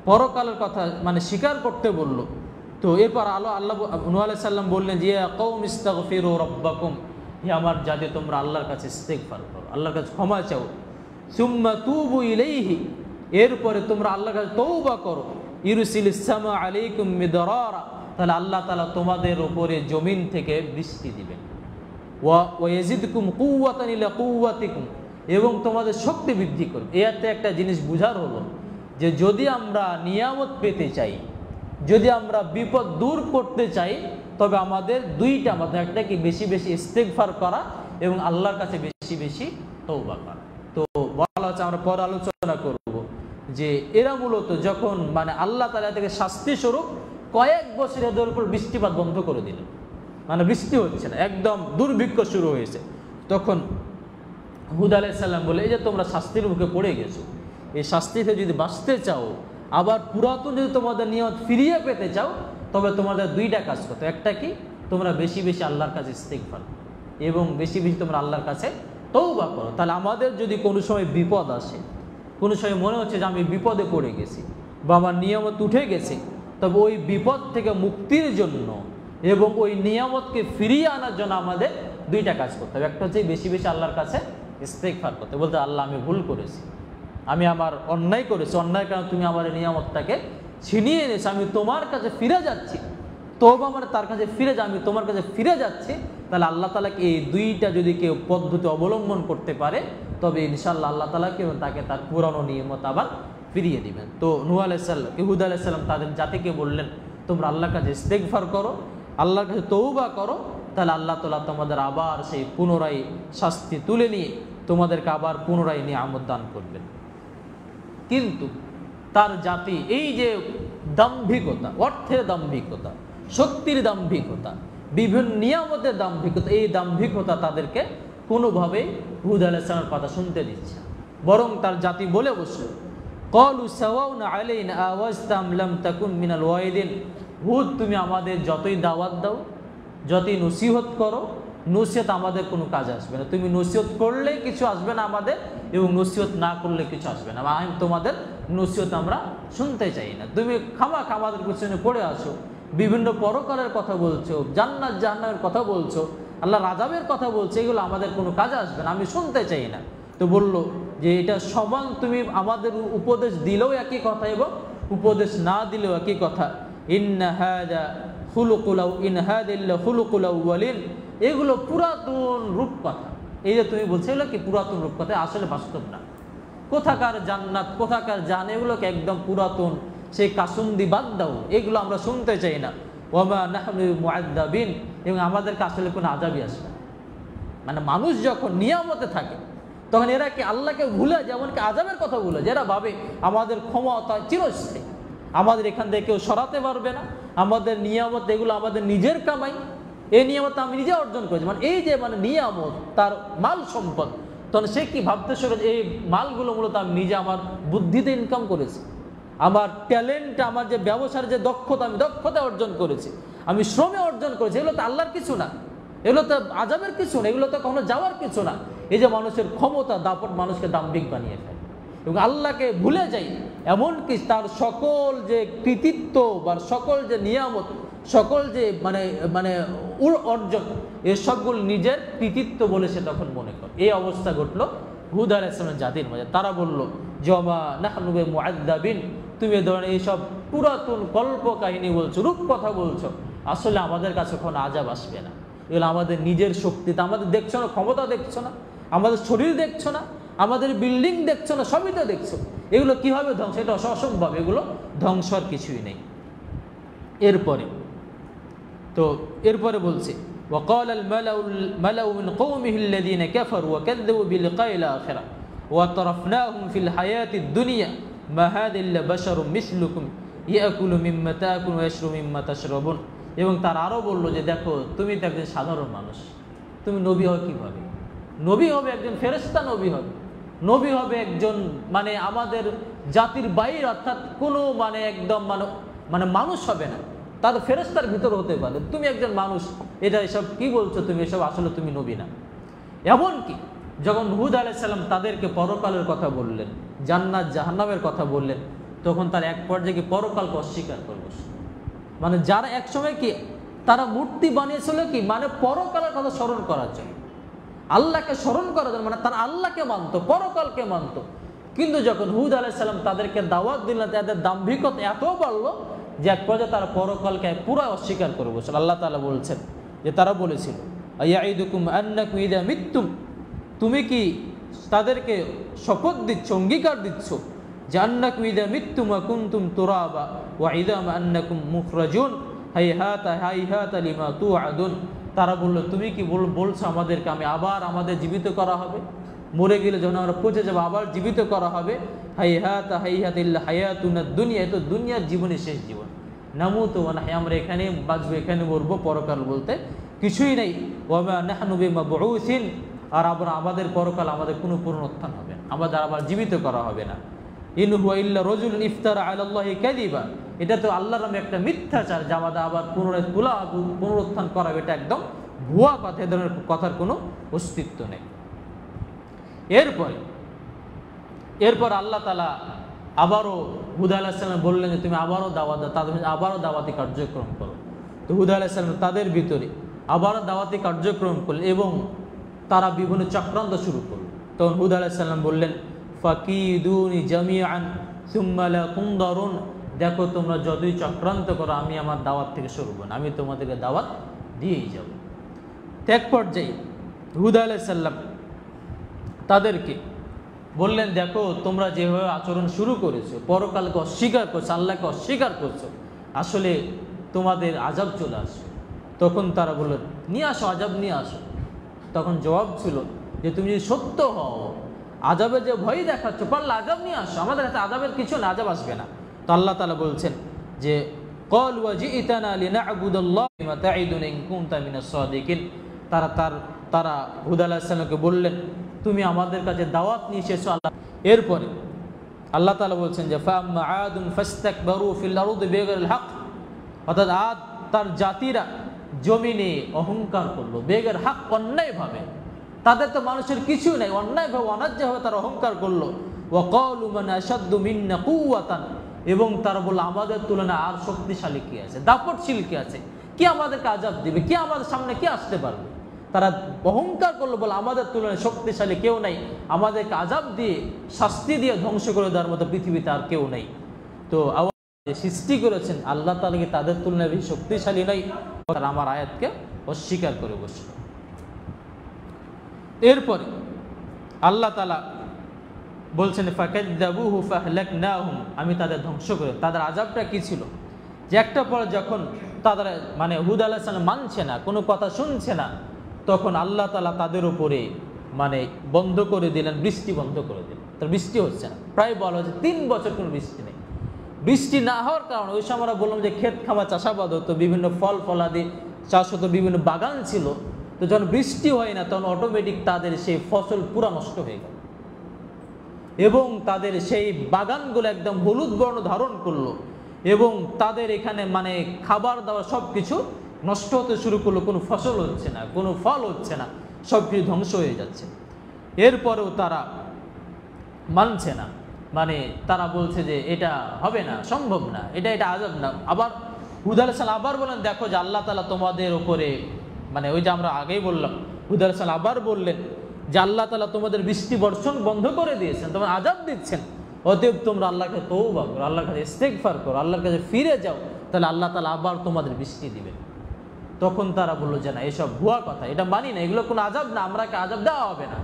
পরকালের কথা মানে স্বীকার করতে বলল, তো এরপর আল্লাহ নূহ আলাইহিস সালাম বললেন যে ইয়া কওম ইস্তাগফিরু রাব্বাকুম, হে আমার জাতি তোমরা আল্লাহর কাছে ইস্তিগফার করো, আল্লাহর কাছে ক্ষমা চাও। সুম্মা তুবু ইলাইহি, এরপরে তোমরা আল্লাহর কাছে তওবা করো। ইরসিলিস সামা আলাইকুম মিদরারা, তাহলে আল্লাহ তাআলা তোমাদের উপরে জমিন থেকে বৃষ্টি দিবেন। ওয়া ইয়াজিদকুম কুওয়াতান ইলা কুওয়াতিকুম, এবং তোমাদের শক্তি বৃদ্ধি করবে। এতে একটা জিনিস বুঝার হলো যে যদি আমরা নিয়ামত পেতে চাই, যদি আমরা বিপদ দূর করতে চাই, তবে আমাদের দুইটা আমাদের, একটা কি বেশি বেশি ইস্তিগফার করা এবং আল্লাহর কাছে বেশি বেশি তওবা করা। তো বলা হচ্ছে, আমরা পরে আলোচনা করব যে এরা মূলত যখন মানে আল্লাহ তাআলা থেকে শাস্তি স্বরূপ কয়েক বছর এদের উপর বৃষ্টিপাত বন্ধ করে দিল, মানে বৃষ্টি হচ্ছে না, একদম দুর্ভিক্ষ শুরু হয়েছে। তখন হুদ আলাইহিস সালাম বলে, এই যে তোমরা শাস্তির মুখে পড়ে গেছো, এই শাস্তি থেকে যদি বাঁচতে চাও, আবার পুরাতন যদি তোমাদের নিয়ত ফিরিয়ে পেতে চাও, তবে তোমাদের দুইটা কাজ করতে। একটা কি, তোমরা বেশি বেশি আল্লাহর কাছে ইস্তিগফার করো এবং বেশি বেশি তোমরা আল্লাহর কাছে তওবা করো। তাহলে আমাদের যদি কোনো সময় বিপদ আসে, কোনো সময় মনে হচ্ছে যে আমি বিপদে পড়ে গেছি বা আমার নিয়ামত উঠে গেছে, তবে ওই বিপদ থেকে মুক্তির জন্য এবং ওই নিয়ামতকে ফিরিয়ে আনার জন্য আমাদের দুইটা কাজ করতে হবে। একটা হচ্ছে বেশি বেশি আল্লাহর কাছে ইস্তিগফার করতে, বলতে আল্লাহ আমি ভুল করেছি, আমি আমার অন্যায় করেছি, অন্যায় কারণে তুমি আমার নিয়ামতটাকে ছিনিয়ে এনেছো, আমি তোমার কাছে ফিরে যাচ্ছি। তওবা মানে তার কাছে ফিরে যা, আমি তোমার কাছে ফিরে যাচ্ছি। তাহলে আল্লাহ তাআলাকে এই দুইটা যদি কেউ পদ্ধতি অবলম্বন করতে পারে, তবে ইনশাআল্লাহ আল্লাহ তাআলা কেউ তাকে তার পুরানো নিয়ামত আবার ফিরিয়ে দিবেন। তো নূহ আলাইহিস সালাম, হুদ আলাইহিস সালাম তাদের জাতিকে বললেন, তোমরা আল্লাহর কাছে ইস্তিগফার করো, আল্লাহর কাছে তওবা করো, তাহলে আল্লাহ তাআলা তোমাদের আবার সেই পুনরায় শাস্তি তুলে নিয়ে তোমাদেরকে আবার পুনরায় নিয়ামত দান করবেন। কিন্তু তার জাতি এই যে দাম্ভিকতা, অর্থের দাম্ভিকতা, শক্তির দাম্ভিকতা, বিভিন্ন নিয়ামতের দাম্ভিকতা, এই দাম্ভিকতা তাদেরকে কোনোভাবে হুদ আলাইহিস সালামের কথা শুনতে দিচ্ছে, বরং তার জাতি বলে বসলো, ক্বালু সাওয়াউন আলাইনা আওয়াজতাম লাম তাকুন মিনাল ওয়াইদিন, হুদ তুমি আমাদের যতই দাওয়াত দাও, যতই নসিহত করো, নসিহত আমাদের কোনো কাজ আসবে না। তুমি নসিহত করলে কিছু আসবে না আমাদের, এবং নসিহত না করলে কিছু আসবে না। আমি তোমাদের নসিহত আমরা শুনতে চাই না। তুমি খামাখা আমাদের পিছনে পড়ে আসো, বিভিন্ন পরকালের কথা বলছো, জান্নাত জাহান্নামের কথা বলছো, আল্লাহর আযাবের কথা বলছো, এগুলো আমাদের কোনো কাজে আসবে না, আমি শুনতে চাই না। তো বললো যে এটা সমান, তুমি আমাদের উপদেশ দিলেও একই কথা এবং উপদেশ না দিলেও একই কথা। ইন্না হাযা খুলুকুল ইন হাযা ইল্লা খুলুকুল আউয়ালিন, এগুলো পুরাতন রূপকথা। এই যে তুমি বলছো এগুলো কি পুরাতন রূপকথা, আসলে বাস্তব না। কোথাকার জান্নাত, কোথাকার জাহান্নাম, এগুলোকে একদম পুরাতন, সেই কাসুন্দি বাদ দাও, এগুলো আমরা শুনতে চাই না। ওয়ামা নাহনু মুআযযাবিন, এবং আমাদেরকে আসলে কোনো আযাবই আসবে না। মানে মানুষ যখন নিয়ামতে থাকে, তখন এরা কি আল্লাহকে ভুলে, যেমনকি আযাবের কথা ভুলে, যারা ভাবে আমাদের ক্ষমতা চিরস্থায়ী, আমাদের এখান থেকে কেউ সরাতে পারবে না, আমাদের নিয়ামত এগুলো আমাদের নিজের কামাই, এই নিয়ামত আমি নিজে অর্জন করেছি, মানে এই যে মানে নিয়ামত তার মাল সম্পদ, তখন সে কি ভাবতে শুরু, এই মালগুলো মূলত আমি নিজে আমার বুদ্ধিতে ইনকাম করেছি, আমার ট্যালেন্ট, আমার যে ব্যবসার যে দক্ষতা, আমি দক্ষতা অর্জন করেছি, আমি শ্রমে অর্জন করেছি, এগুলো তো আল্লাহর কিছু না, এগুলো তো আযাবের কিছু না, এগুলো তো কখনো যাওয়ার কিছু না। এই যে মানুষের ক্ষমতা দাপট মানুষকে দাম্ভিক বানিয়ে ফেলে এবং আল্লাহকে ভুলে যাই, এমনকি তার সকল যে কৃতিত্ব বা সকল যে নিয়ামত, সকল যে মানে মানে অর্জন, এসবগুলো নিজের কৃতিত্ব বলে সে তখন মনে করে। এই অবস্থা ঘটলো হুদ আলাইহিস সালামের জাতির মাঝে। তারা বলল জমা নাহনু বিমুআযযাবিন, তুমি এ ধরনের এইসব পুরাতন কল্প কাহিনী বলছো, রূপ কথা বলছো, আসলে আমাদের কাছে কোনো আযাব আসবে না, এগুলো আমাদের নিজের শক্তিতে, আমাদের দেখছো না, ক্ষমতা দেখছো না, আমাদের শরীর দেখছো না, আমাদের বিল্ডিং দেখছো না, সবই তো দেখছো, এগুলো কিভাবে ধ্বংস, এটা অসম্ভব, এগুলো ধ্বংসর কিছুই নেই। এরপরে বলছে وقال الملأ من قومه الذين كفروا وكذبوا بلقاء الآخرة وأترفناهم في الحياة الدنيا ما هذا إلا بشر مثلكم يأكل مما تأكل ويشرب مما تشربون। এবং তার আরও বললো যে দেখো তুমি তো একজন সাধারণ মানুষ, তুমি নবী হবে কিভাবে? নবী হবে একজন ফেরেশতা, নবী হবে, নবী হবে একজন মানে আমাদের জাতির বাইরে, অর্থাৎ কোনো মানে একদম মানে মানুষ হবে না, তার ফেরেশতার ভিতর হতে পারে, তুমি একজন মানুষ, এটা এসব কি বলছো তুমি, এসব আসলে তুমি নবী না। এমনকি যখন হুদ আলাইহিস সালাম তাদেরকে পরকালের কথা বললেন, জান্নাত জাহান্নামের কথা বললেন, তখন তার এক পর্যায়ে পরকালকে অস্বীকার করবে। মানে যারা একসময় কি তারা মূর্তি বানিয়েছিল কি মানে পরকালের কথা স্মরণ করার জন্য, আল্লাহকে স্মরণ করার জন্য, মানে তারা আল্লাহকে মানত, পরকালকে মানত। কিন্তু যখন হুদ আলাইহিস সালাম তাদেরকে দাওয়াত দিলেন, তাদের দাম্ভিকতা এত বাড়লো যে এক পর্যায়ে তারা পরকালকে পুরো অস্বীকার করে বসল। আল্লাহ তাআলা বলছেন যে তারা বলেছিল আয়াইদুকুম আন্নাকুম ইযা মিত্তুম, তুমি কি তাদেরকে শপথ দিচ্ছ, অঙ্গীকার দিচ্ছ যে আন্নাকুম ইযা মিত্তুম ওয়া কুনতুম তুরাবা ওয়া ইযামা আন্নাকুম মুখরাজুন হাইহাতা হাইহাতা লিমা তুআদুন। তারা বলল তুমি কি বলছো আমাদেরকে আবার আমাদের জীবিত করা হবে, মরে গেলে যখন আমরা পচে যাবো আবার জীবিত করা হবে, হাইহাতা হাইহাতা ইল্লা হায়াতুনাদ দুনিয়া, এ তো দুনিয়ার জীবনই শেষ জীবন, নামুতু ওয়া নাহয়া, আমরা এখানে বাঁচবো, এখানে মরবো, পরকাল বলতে কিছুই নেই, ওয়া মা নাহনু বিমাবউসিন, আর আমাদের পরকাল আমাদের কোনো পুনরুত্থান হবে না, আমাদের আবার জীবিত করা হবে না। ইন হুয়া ইল্লা রাজুলুন ইফতারা আলাল্লাহি কাযিবা, এটা তো আল্লাহর নামে একটা মিথ্যাচার, যা আমাদের আবার পুনরুত্থান করা, এটা একদম ভুয়া কথা, এ ধরনের কথার কোনো অস্তিত্ব নেই। এরপর আল্লাহ তাআলা আবারও হুদ আলাইহিস সালাম বললেন যে তুমি আবারও দাওয়াত দাও, তাদের আবারও দাওয়াতি কার্যক্রম করো। তো হুদ আলাইহিস সালাম তাদের ভিতরে আবারও দাওয়াতি কার্যক্রম করলেন এবং তারা বিভিন্ন চক্রান্ত শুরু করল। তখন হুদ আলাইহিস সালাম বললেন ফাকিদুনি জামিআন সুম্মা লা তুনদারুন, দেখো তোমরা যতই চক্রান্ত করো আমি আমার দাওয়াত থেকে সরব না, আমি তোমাদেরকে দাওয়াত দিয়েই যাব। এক পর্যায়ে হুদ আলাইহিস সালাম তাদেরকে বললেন দেখো তোমরা যেভাবে আচরণ শুরু করেছো, পরকালকে অস্বীকার করছো, আল্লাহকে অস্বীকার করছো, আসলে তোমাদের আযাব চলে আসবে। তখন তারা বললেন নিয়ে আসো, আযাব নিয়ে আসো। তখন জবাব ছিল যে তুমি যদি সত্য হও, আযাবের যে ভয় দেখাচ্ছ, পারলে আযাব নিয়ে আসো, আমাদের কাছে আযাবের কিছু না, আযাব আসবে না। তো আল্লাহ তাআলা বলছেন যে ক্বাল ওয়া জিইতানা লিনা'বুদাল্লাহ মা তা'ইদুনা ইন কুনতা মিনাস সাদিকিন, তারা হুদ আলাইহিস সালামকে বললেন তুমি আমাদের কাছে দাওয়াত নিয়ে এসেছো আল্লাহ। এরপরে আল্লাহ তাআলা বলছেন যে ফাম্মা আদুন ফাস্তাকবারু ফিল আরদি বিগাইরিল হক, অর্থাৎ আদ তার জাতিরা জমিনে অহংকার করলো বেগের হক, অন্যায়ভাবে, তাদের তো মানুষের কিছু নাই, অন্যায়ভাবে অন্যায্যভাবে তারা অহংকার করলো। ওয়া ক্বালু মান আশাদ্দু মিন্না কুওয়াতান, এবং তারা বলল আমাদের তুলনায় আর শক্তিশালী কে আছে, দাপটশীল কে আছে, কে আমাদেরকে আযাব দিবে, কে আমাদের সামনে কে আসতে পারবে। তারা অহংকার করলো, বলে আমাদের তুলনায় শক্তিশালী কেউ নাই, আমাদেরকে আযাব দিয়ে শাস্তি দিয়ে ধ্বংস করে দেওয়ার মতো পৃথিবীতে আর কেউ নেই। তো সৃষ্টি করেছেন আল্লাহ তাআলা কি তাদের তুলনায় বেশি শক্তিশালী নয়? তারা আমার আয়াতকে অস্বীকার করে বসল। এরপরে আল্লাহ তাআলা বলছেন ফাকাযযাবুহু ফাহলাকনাহুম, আমি তাদের ধ্বংস করে। তাদের আযাবটা কি ছিল যে একটা পর যখন তাদের মানে হুদ আলাইহিস সালাম মানছে না, কোনো কথা শুনছে না, তখন আল্লাহ তাআলা তাদের উপরে মানে বন্ধ করে দিলেন, বৃষ্টি বন্ধ করে দিলেন, তার বৃষ্টি হচ্ছে না। প্রায় বলা হচ্ছে 3 বছর কোনো বৃষ্টি নেই। বৃষ্টি না হওয়ার কারণে ওই সময় আমরা বললাম যে ক্ষেত খামার চাষাবাদ হতো, বিভিন্ন ফল ফলাদি চাষ হতো, বিভিন্ন বাগান ছিল। তো যখন বৃষ্টি হয় না তখন অটোমেটিক তাদের সেই ফসল পুরা নষ্ট হয়ে গেল এবং তাদের সেই বাগানগুলো একদম হলুদ বর্ণ ধারণ করলো এবং তাদের এখানে মানে খাবার দাবার সব কিছু নষ্ট হতে শুরু করলো। কোনো ফসল হচ্ছে না, কোনো ফল হচ্ছে না, সব কিছু ধ্বংস হয়ে যাচ্ছে। এরপরেও তারা মানছে না, মানে তারা বলছে যে এটা হবে না, সম্ভব না, এটা আযাব না। আবার হুদ আলাইহিস সালাম আবার বলেন, দেখো যে আল্লাহ তাআলা তোমাদের উপরে, মানে ওই যে আমরা আগেই বললাম, হুদ আলাইহিস সালাম আবার বললেন যে আল্লাহ তাআলা তোমাদের বৃষ্টি বর্ষণ বন্ধ করে দিয়েছেন, তোমার আযাব দিচ্ছেন, অতএব তোমরা আল্লাহকে তওবা করো, আল্লাহর কাছে ইস্তেগফার করো, আল্লাহর কাছে ফিরে যাও, তাহলে আল্লাহ তাআলা আবার তোমাদের বৃষ্টি দিবেন। তখন তারা বললো যে না, এসব ভুয়া কথা, এটা মানি না, এগুলো কোনো আযাব না, আমরাকে আযাব দেওয়া হবে না।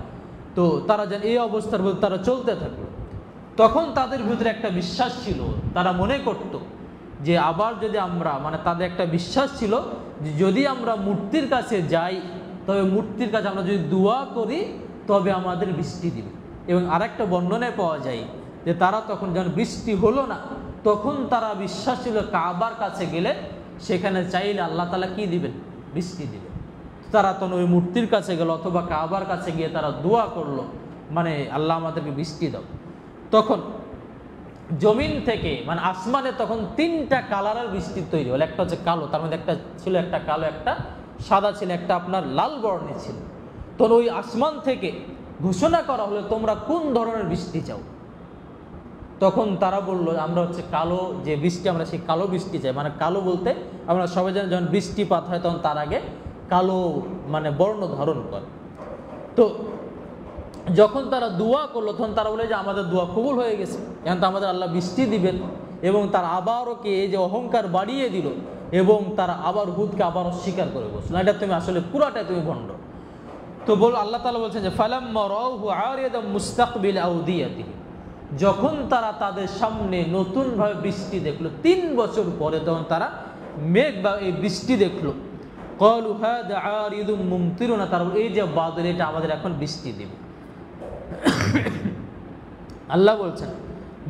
তো তারা যেন এই অবস্থার মধ্যে তারা চলতে থাকলো। তখন তাদের ভিতরে একটা বিশ্বাস ছিল, তারা মনে করত যে আবার যদি আমরা, মানে তাদের একটা বিশ্বাস ছিল যে যদি আমরা মূর্তির কাছে যাই, তবে মূর্তির কাছে আমরা যদি দোয়া করি তবে আমাদের বৃষ্টি দিবে। এবং আরেকটা বর্ণনায় পাওয়া যায় যে তারা তখন যখন বৃষ্টি হলো না, তখন তারা বিশ্বাস ছিল কাবার কাছে গেলে সেখানে চাইলে আল্লাহ তাআলা কি দিবেন, বৃষ্টি দিবেন। তারা তখন ওই মূর্তির কাছে গেল অথবা কাবার কাছে গিয়ে তারা দোয়া করলো, মানে আল্লাহ আমাদেরকে বৃষ্টি দাও। তখন জমিন থেকে, মানে আসমানে তখন 3টা কালারের বৃষ্টি তৈরি হলো। একটা হচ্ছে কালো, তার মধ্যে একটা ছিল একটা কালো, একটা সাদা ছিল, একটা আপনার লাল বর্ণের ছিল। তো ওই আসমান থেকে ঘোষণা করা হলো তোমরা কোন ধরনের বৃষ্টি চাও। তখন তারা বললো আমরা হচ্ছে কালো যে বৃষ্টি, আমরা সেই কালো বৃষ্টি চাই। মানে কালো বলতে আমরা সবাই জানি যখন বৃষ্টিপাত হয় তখন তার আগে কালো মানে বর্ণ ধারণ করে। তো যখন তারা দোয়া করলো তখন তারা বলে যে আমাদের দোয়া কবুল হয়ে গেছে, এখন তো আমাদের আল্লাহ বৃষ্টি দিবেন। এবং তারা আবারও কে এই যে অহংকার বাড়িয়ে দিল এবং তারা আবার হুদকে আবার অস্বীকার করে বসলো, এটা তুমি আসলে পুরাটাই তুমি ভণ্ড। তো বল আল্লাহ তাআলা বলছেন যে ফালাম্মা রাউহু আরিয়াদাম মুস্তাকবিল আউদিয়াতিহি, যখন তারা তাদের সামনে নতুনভাবে বৃষ্টি দেখলো 3 বছর পরে, তখন তারা মেঘ বা এই বৃষ্টি দেখলো, ক্বালু হাযা আরিদুম মুমতিরুনা, তারা এই যে বাদল, এটা আমাদের এখন বৃষ্টি দিবে। আল্লাহ বলছেন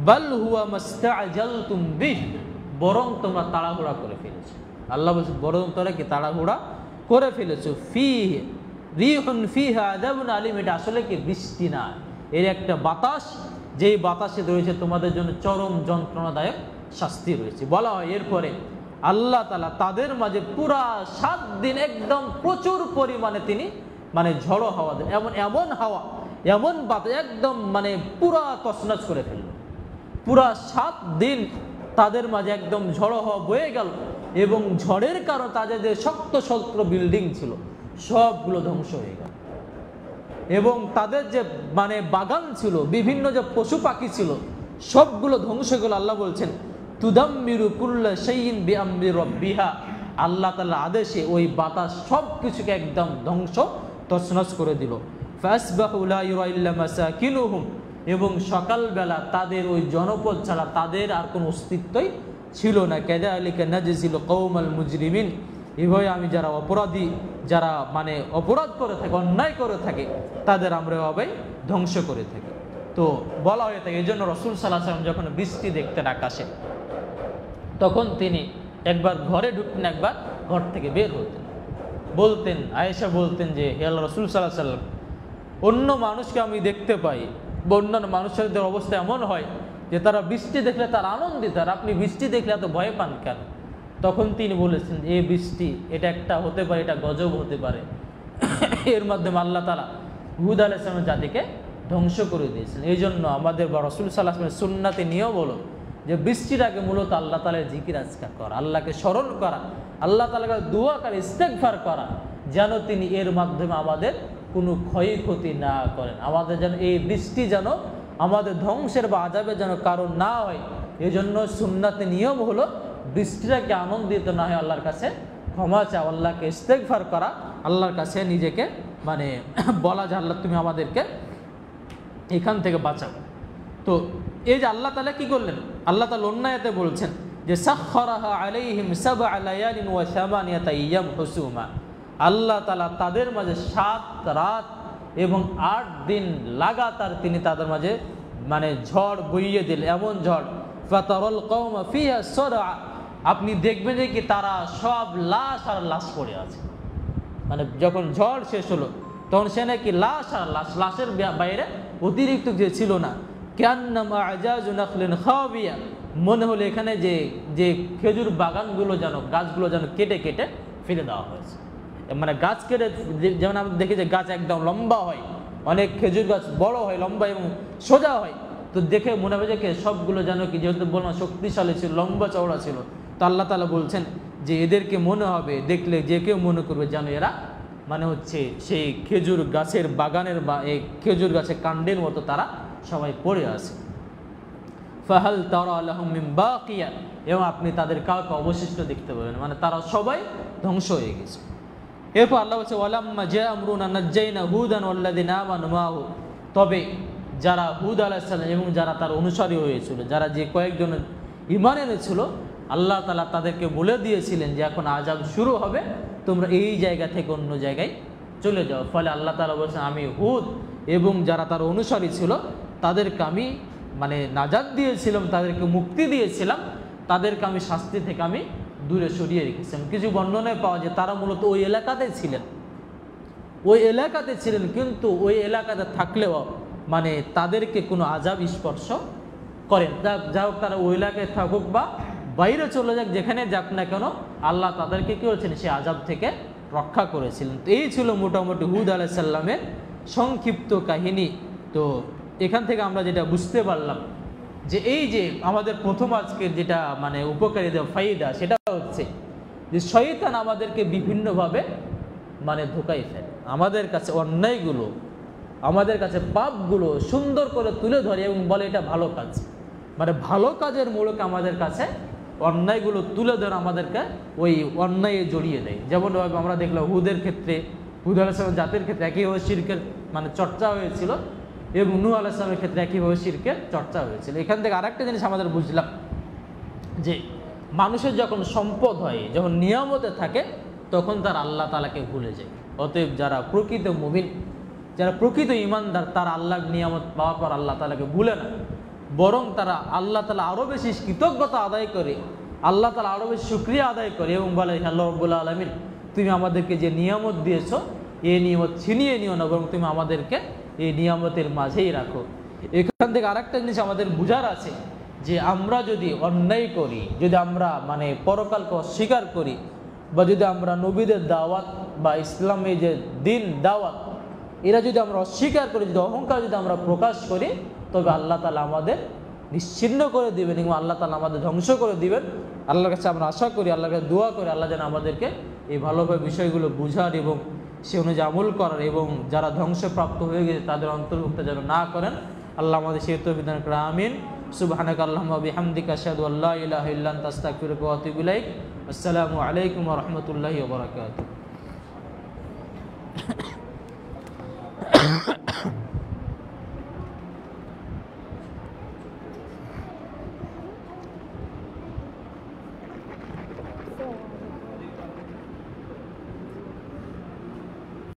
বাল হুয়া মাস্তাআজালতুম বিহ, বরং তোমরা তাড়াহুড়া করে ফেলেছো। আল্লাহ বলছেন বরং তোমরা কি তাড়াহুড়া করে ফেলেছো। ফিহি রিহুন ফিহা আযাবুন আলীম, এটা আসলে কি বৃষ্টি না, এর একটা বাতাস, যেই বাতাসে রয়েছে তোমাদের জন্য চরম যন্ত্রণাদায়ক শাস্তি রয়েছে। বলা হয় এরপরে আল্লাহ তাআলা তাদের মাঝে পুরা 7 দিন একদম প্রচুর পরিমাণে তিনি মানে ঝড়ো হাওয়া দেন, এমন হাওয়া, এমন বাতাস একদম মানে পুরা তছনছ করে ফেলল। পুরা 7 দিন তাদের মাঝে একদম ঝড়ো হাওয়া বয়ে গেল এবং ঝড়ের কারণে তাদের যে শক্ত শক্ত বিল্ডিং ছিল সবগুলো ধ্বংস হয়ে গেল এবং তাদের যে মানে বাগান ছিল, বিভিন্ন যে পশু পাখি ছিল সবগুলো ধ্বংস হয়ে গেল। আল্লাহ বলছেন তুদাম্মিরু কুল্লা শাইইন বিআমরি রাব্বিহা, আল্লাহ তাআলার আদেশে ওই বাতাস সব কিছুকে একদম ধ্বংস তছনছ করে দিল। ফাসবাহু লা ইউরা ইল্লা মাসাকিনুহুম, এবং সকালবেলা তাদের ওই জনপদ ছাড়া তাদের আর কোনো অস্তিত্বই ছিল না। কাযালিকা নাজজিল কওমাল মুজরিমিন, এভাবে আমি যারা অপরাধী, যারা মানে অপরাধ করে থাকে, অন্যায় করে থাকে, তাদের আমরা এভাবে ধ্বংস করে থাকি। তো বলা হয়ে থাকে এই জন্য রাসূল সাল্লাল্লাহু আলাইহি ওয়াসাল্লাম যখন বৃষ্টি দেখতেন আকাশে, তখন তিনি একবার ঘরে ঢুকতেন, একবার ঘর থেকে বের হতেন। বলতেন, আয়েশা বলতেন যে হে আল্লাহর রাসূল সাল্লাল্লাহু আলাইহি ওয়াসাল্লাম, অন্য মানুষকে আমি দেখতে পাই বা অন্যান্য মানুষদের অবস্থা এমন হয় যে তারা বৃষ্টি দেখলে তারা আনন্দিত, আর আপনি বৃষ্টি দেখলে এত ভয় পান কেন? তখন তিনি বলেছেন এই বৃষ্টি এটা একটা হতে পারে, এটা গজব হতে পারে, এর মাধ্যমে আল্লাহ তাআলা হুদ আলাইহিস সালামের জাতিকে ধ্বংস করে দিয়েছেন। এই জন্য আমাদের বা রাসূল সাল্লাল্লাহু আলাইহি ওয়াসাল্লামের সুন্নাতে নিয়ম হলো যে বৃষ্টিটাকে মূলত আল্লাহ তাআলার জিকির আজকার করা, আল্লাহকে স্মরণ করা, আল্লাহ তাআলার কাছে দোয়া করে ইস্তেগফার করা, যেন তিনি এর মাধ্যমে আমাদের কোনো ক্ষয়ক্ষতি না করেন, আমাদের যেন এই বৃষ্টি যেন আমাদের ধ্বংসের বা আযাবের যেন কারণ না হয়। এই জন্য সুন্নাতে নিয়ম হলো বৃষ্টিটাকে আনন্দিত না হয় আল্লাহর কাছে ক্ষমা চাওয়া, আল্লাহকে ইস্তেগফার করা, আল্লাহর কাছে নিজেকে মানে বলা যে আল্লাহ তুমি আমাদেরকে এখান থেকে বাঁচাও। তো এই যে আল্লাহ তাআলা কি করলেন, আল্লাহ তাআলা অন্য আয়াতে বলছেন যে সাখখারাহা আলাইহিম সাবআ লায়ালিন ওয়া সামানিয়াতা আইয়াম হুসুমা, আল্লাহ তাআলা তাদের মাঝে 7 রাত এবং 8 দিন লাগাতার তিনি তাদের মাঝে মানে ঝড় বইয়ে দিলেন, এমন ঝড় ফাতারাল কওমা ফিহা সারআ, আপনি দেখবেন যে কি তারা সব লাশ আর লাশ পড়ে আছে। মানে যখন ঝড় শেষ হলো তখন সে নাকি লাশ আর লাশ, লাশের বাইরে অতিরিক্ত যে ছিল না। কান্নামা আজাজু নাখলিন খাবিয়া, মনে হলো এখানে যে যে খেজুর বাগানগুলো যেন, গাছগুলো যেন কেটে কেটে ফেলে দেওয়া হয়েছে। মানে গাছ কেটে, যেমন আমরা দেখি যে গাছ একদম লম্বা হয়, অনেক খেজুর গাছ বড় হয়, লম্বা এবং সোজা হয়, তো দেখে মনে হবে যে সবগুলো যেন কি, যেহেতু বললাম শক্তিশালী ছিল, লম্বা চওড়া ছিল, তো আল্লাহ তাআলা বলছেন যে এদেরকে মনে হবে, দেখলে যে কেউ মনে করবে যেন এরা মানে হচ্ছে সেই খেজুর গাছের বাগানের বা এই খেজুর গাছের কাণ্ডের মতো তারা সবাই পড়ে আছে। ফাহাল তারা লাহুম মিন বাকিয়া, এবং আপনি তাদের কাউকে অবশিষ্ট দেখতে পাবেন, মানে তারা সবাই ধ্বংস হয়ে গেছে। এরপর আল্লাহ বলছে ওয়ালাম্মা জা আমরুনা নাজ্জাইনা হুদান ওয়াল্লাযিনা আমানু মাহু, তবে যারা হুদ আলাইহিস সালাম এবং যারা তার অনুসারী হয়েছিল, যারা যে কয়েকজন ঈমান এনেছিল, আল্লাহ তাআলা তাদেরকে বলে দিয়েছিলেন যে এখন আযাব শুরু হবে, তোমরা এই জায়গা থেকে অন্য জায়গায় চলে যাও। ফলে আল্লাহ তাআলা বলেছেন আমি হুদ এবং যারা তার অনুসারী ছিল তাদেরকে আমি মানে নাজাত দিয়েছিলাম, তাদেরকে মুক্তি দিয়েছিলাম, তাদেরকে আমি শাস্তি থেকে আমি দূরে সরিয়ে রেখেছিলাম। কিছু বর্ণনায় পাওয়া যায় তারা মূলত ওই এলাকাতে ছিলেন, কিন্তু ওই এলাকাতে থাকলেও মানে তাদেরকে কোনো আযাব স্পর্শ করেন। যা হোক, তারা ওই এলাকায় থাকুক বা বাইরে চলে যাক, যেখানে যাক না কেন, আল্লাহ তাদেরকে কী করেছেন, সেই আযাব থেকে রক্ষা করেছিলেন। তো এই ছিল মোটামুটি হুদ আলাইহিস সালামের সংক্ষিপ্ত কাহিনী। তো এখান থেকে আমরা যেটা বুঝতে পারলাম যে এই যে আমাদের প্রথম আজকের যেটা মানে উপকারিতা ফায়দা, সেটা হচ্ছে যে শয়তান আমাদেরকে বিভিন্নভাবে মানে ধোঁকায় ফেলে, আমাদের কাছে অন্যায়গুলো, আমাদের কাছে পাপগুলো সুন্দর করে তুলে ধরে এবং বলে এটা ভালো কাজ, মানে ভালো কাজের মূলকে আমাদের কাছে অন্যায়গুলো তুলে ধরে আমাদেরকে ওই অন্যায়ে জড়িয়ে দেয়। যেমনভাবে আমরা দেখলাম হুদের ক্ষেত্রে, হুদ আলাইহিস সালামের জাতির ক্ষেত্রে একইভাবে শিরকের মানে চর্চা হয়েছিল, এবং নূহ আলাইহিস সালামের ক্ষেত্রে একইভাবে শিরকের চর্চা হয়েছিল। এখান থেকে আরেকটা জিনিস আমাদের বুঝলাম যে মানুষের যখন সম্পদ হয়, যখন নিয়ামতে থাকে, তখন তার আল্লাহ তাআলাকে ভুলে যায়। অতএব যারা প্রকৃত মুমিন, যারা প্রকৃত ঈমানদার, তারা আল্লাহর নিয়ামত পাওয়ার পর আল্লাহ তাআলাকে ভুলে না, বরং তারা আল্লাহ তাআলা আরও বেশি কৃতজ্ঞতা আদায় করে, আল্লাহ তাআলা আরও বেশি শুকরিয়া আদায় করে এবং বলে আল্লাহ রাব্বুল আলামিন, তুমি আমাদেরকে যে নিয়ামত দিয়েছো এই নিয়ামত ছিনিয়ে নিও না, বরং তুমি আমাদেরকে এই নিয়ামতের মাঝেই রাখো। এখান থেকে আরেকটা জিনিস আমাদের বুঝার আছে যে আমরা যদি অন্যায় করি, যদি আমরা মানে পরকালকে অস্বীকার করি, বা যদি আমরা নবীদের দাওয়াত বা ইসলামে যে দিন দাওয়াত এরা যদি আমরা অস্বীকার করি, যদি অহংকার যদি আমরা প্রকাশ করি, তবে আল্লাহ তাআলা আমাদের নিশ্চিহ্ন করে দিবেন এবং আল্লাহ তাআলা আমাদের ধ্বংস করে দিবেন। আল্লাহর কাছে আমরা আশা করি, আল্লাহর কাছে দোয়া করি, আল্লাহ যেন আমাদেরকে এই ভালোভাবে বিষয়গুলো বুঝার এবং সে অনুযায়ী আমল করার, এবং যারা ধ্বংসপ্রাপ্ত হয়ে গেছে তাদের অন্তর্ভুক্ত যেন না করেন, আল্লাহ আমাদের সেই তৌফিক দান করেন। আমিন। সুবহানাকা আল্লাহুম্মা ওয়া বিহামদিকা আশহাদু আল্লা ইলাহা ইল্লা আনতা আস্তাগফিরুকা ওয়া আতুবু ইলাইক। আসসালামু আলাইকুম ওয়া রাহমাতুল্লাহি ওয়া বারাকাতুহু।